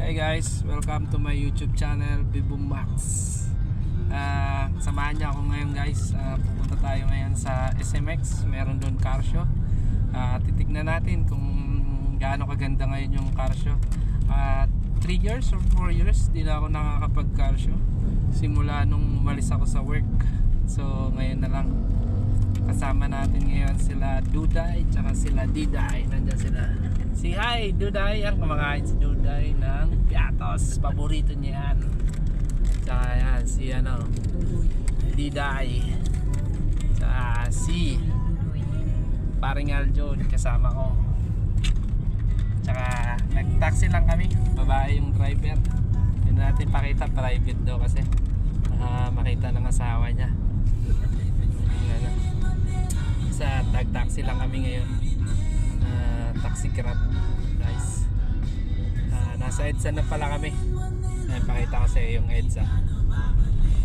Hey guys, welcome to my YouTube channel, Bibong Max. Samahan niyo ako ngayon guys. Pupunta tayo ngayon sa SMX. Meron doon car show. Titignan natin kung gaano kaganda ngayon yung car show. 3 years or 4 years di na ako nakakapag car show simula nung umalis ako sa work. So ngayon na lang. Kasama natin ngayon sila Duday tsaka sila Diday. Nandiyan sila. Si hi Duday. Ang kumakain si Duday ng piatos. Paborito niya yan. Tsaka yan si Diday. Tsaka si paring Aljon kasama ko. Tsaka nag-taxi lang kami. Babae yung driver. Hindi natin pakita, private daw kasi makita ng asawa niya. Sa tag-taxi lang kami ngayon. Taxi grab guys. Nasa EDSA na pala kami. Pakita ko sa iyo yung EDSA.